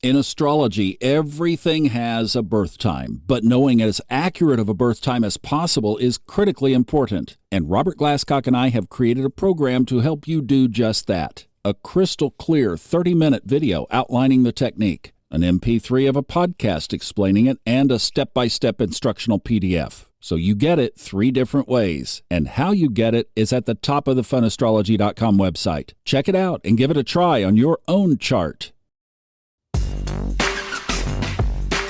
In astrology, everything has a birth time, but knowing as accurate of a birth time as possible is critically important. And Robert Glasscock and I have created a program to help you do just that. A crystal clear 30-minute video outlining the technique, an MP3 of a podcast explaining it, and a step-by-step instructional PDF. So you get it 3 different ways, and how you get it is at the top of the funastrology.com website. Check it out and give it a try on your own chart.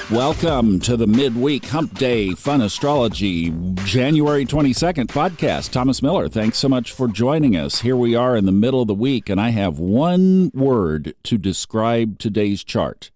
Welcome to the midweek Hump Day Fun Astrology January 22nd podcast. Thomas Miller, thanks so much for joining us. Here we are in the middle of the week, and I have one word to describe today's chart.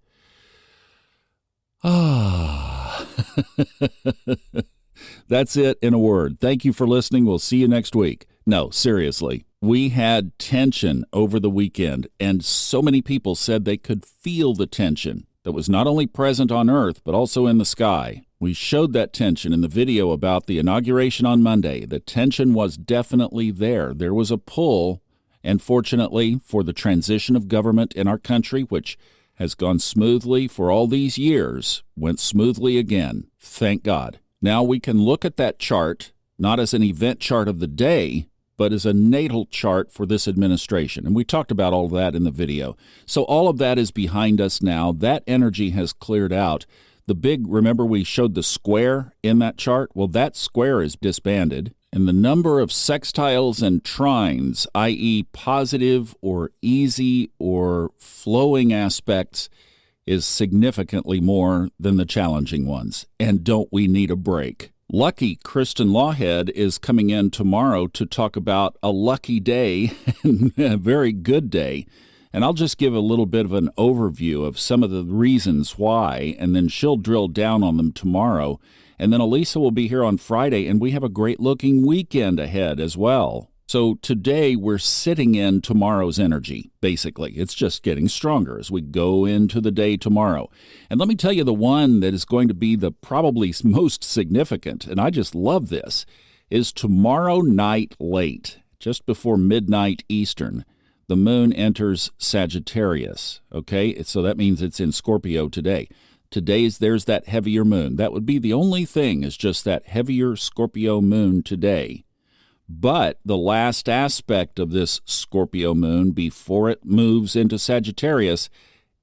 That's it in a word. Thank you for listening. We'll see you next week. No, seriously. We had tension over the weekend, and so many people said they could feel the tension that was not only present on Earth, but also in the sky. We showed that tension in the video about the inauguration on Monday. The tension was definitely there. There was a pull, and fortunately for the transition of government in our country, which has gone smoothly for all these years, went smoothly again. Thank God. Now we can look at that chart, not as an event chart of the day, but as a natal chart for this administration. And we talked about all of that in the video. So all of that is behind us now. That energy has cleared out. Remember we showed the square in that chart? Well, that square is disbanded. And the number of sextiles and trines, i.e. positive or easy or flowing aspects, is significantly more than the challenging ones. And don't we need a break? Lucky Kristin Lawhead is coming in tomorrow to talk about a lucky day, a very good day. And I'll just give a little bit of an overview of some of the reasons why, and then she'll drill down on them tomorrow. And then Elisa will be here on Friday, and we have a great-looking weekend ahead as well. So today we're sitting in tomorrow's energy, basically. It's just getting stronger as we go into the day tomorrow. And let me tell you the one that is going to be the probably most significant, and I just love this, is tomorrow night late, just before midnight Eastern, the moon enters Sagittarius, okay? So that means it's in Scorpio today. There's that heavier moon. That would be the only thing, is just that heavier Scorpio moon today. But the last aspect of this Scorpio moon before it moves into Sagittarius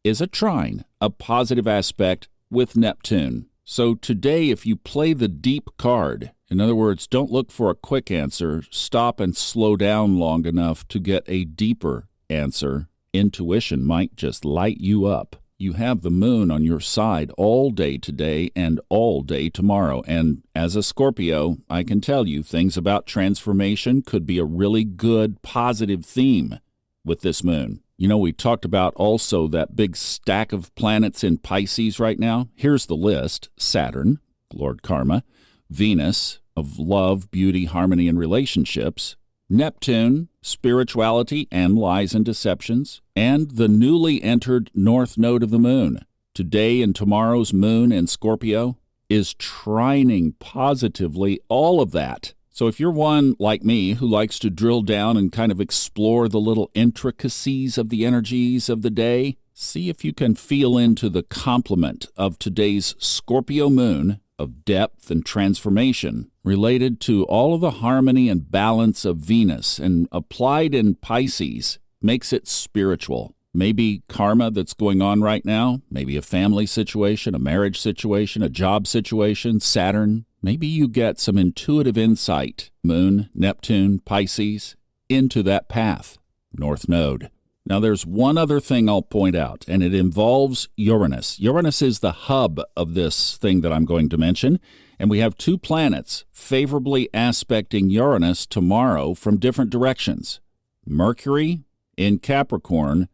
is a trine, a positive aspect with Neptune. So today, if you play the deep card, in other words, don't look for a quick answer, stop and slow down long enough to get a deeper answer, intuition might just light you up. You have the moon on your side all day today and all day tomorrow. And as a Scorpio, I can tell you things about transformation could be a really good, positive theme with this moon. You know, we talked about also that big stack of planets in Pisces right now. Here's the list. Saturn, Lord Karma, Venus, of love, beauty, harmony, and relationships, Neptune, spirituality and lies and deceptions, and the newly entered north node of the moon. Today and tomorrow's moon in Scorpio is trining positively all of that. So if you're one like me who likes to drill down and kind of explore the little intricacies of the energies of the day, see if you can feel into the complement of today's Scorpio moon of depth and transformation related to all of the harmony and balance of Venus, and applied in Pisces makes it spiritual. Maybe karma that's going on right now, maybe a family situation, a marriage situation, a job situation, Saturn. Maybe you get some intuitive insight, Moon, Neptune, Pisces, into that path, North Node. Now, there's one other thing I'll point out, and it involves Uranus. Uranus is the hub of this thing that I'm going to mention, and we have 2 planets favorably aspecting Uranus tomorrow from different directions. Mercury in Capricorn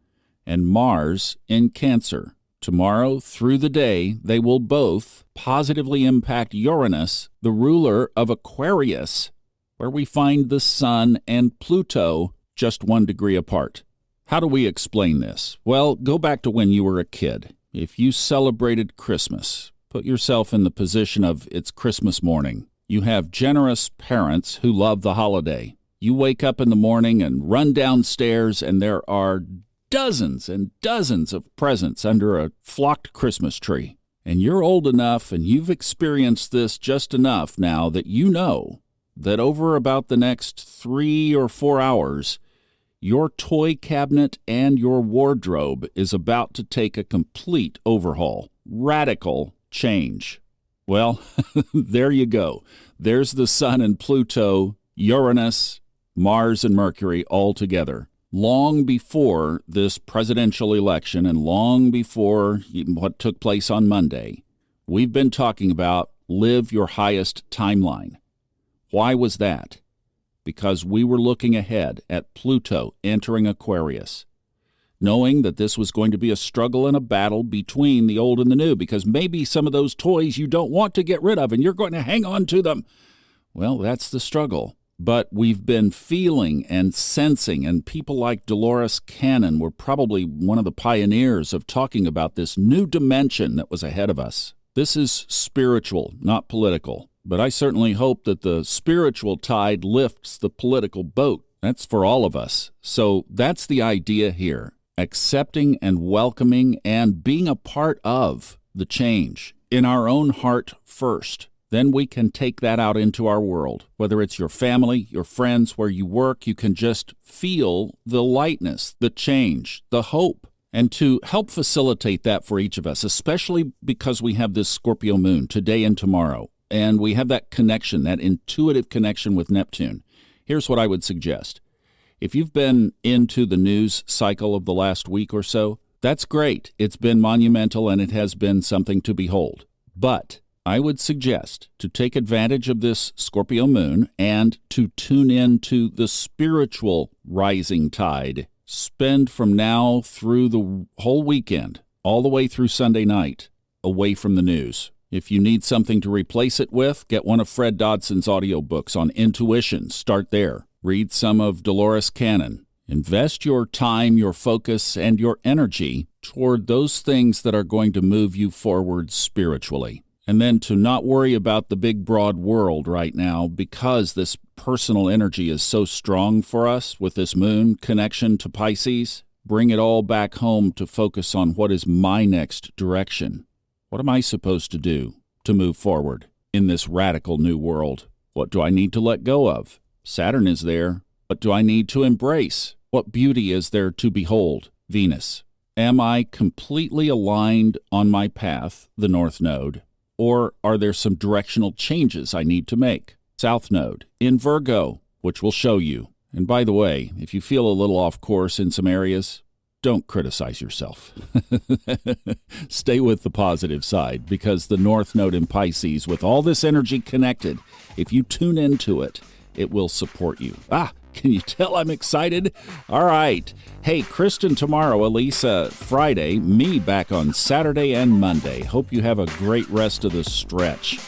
and Mars in Cancer. Tomorrow, through the day, they will both positively impact Uranus, the ruler of Aquarius, where we find the Sun and Pluto just 1 degree apart. How do we explain this? Well, go back to when you were a kid. If you celebrated Christmas, put yourself in the position of it's Christmas morning. You have generous parents who love the holiday. You wake up in the morning and run downstairs, and there are dozens and dozens of presents under a flocked Christmas tree. And you're old enough and you've experienced this just enough now that you know that over about the next 3 or 4 hours, your toy cabinet and your wardrobe is about to take a complete overhaul. Radical change. Well, there you go. There's the Sun and Pluto, Uranus, Mars and Mercury all together. Long before this presidential election and long before what took place on Monday, we've been talking about live your highest timeline. Why was that? Because we were looking ahead at Pluto entering Aquarius, knowing that this was going to be a struggle and a battle between the old and the new, because maybe some of those toys you don't want to get rid of and you're going to hang on to them. Well, that's the struggle. But we've been feeling and sensing, and people like Dolores Cannon were probably one of the pioneers of talking about this new dimension that was ahead of us. This is spiritual, not political. But I certainly hope that the spiritual tide lifts the political boat. That's for all of us. So that's the idea here. Accepting and welcoming and being a part of the change in our own heart first. Then we can take that out into our world. Whether it's your family, your friends, where you work, you can just feel the lightness, the change, the hope. And to help facilitate that for each of us, especially because we have this Scorpio moon today and tomorrow, and we have that connection, that intuitive connection with Neptune, here's what I would suggest. If you've been into the news cycle of the last week or so, that's great. It's been monumental and it has been something to behold. But I would suggest to take advantage of this Scorpio moon and to tune in to the spiritual rising tide. Spend from now through the whole weekend, all the way through Sunday night, away from the news. If you need something to replace it with, get one of Fred Dodson's audiobooks on intuition. Start there. Read some of Dolores Cannon. Invest your time, your focus, and your energy toward those things that are going to move you forward spiritually. And then to not worry about the big, broad world right now, because this personal energy is so strong for us with this moon connection to Pisces. Bring it all back home to focus on what is my next direction. What am I supposed to do to move forward in this radical new world? What do I need to let go of? Saturn is there. What do I need to embrace? What beauty is there to behold? Venus. Am I completely aligned on my path, the North Node? Or are there some directional changes I need to make? South Node in Virgo, which will show you. And by the way, if you feel a little off course in some areas, don't criticize yourself. Stay with the positive side, because the North Node in Pisces, with all this energy connected, if you tune into it, it will support you. Can you tell I'm excited? All right. Hey, Kristin tomorrow, Elisa Friday, me back on Saturday and Monday. Hope you have a great rest of the stretch.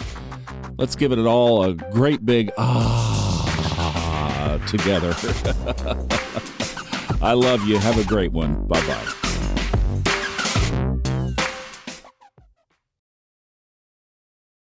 Let's give it all a great big together. I love you. Have a great one. Bye-bye.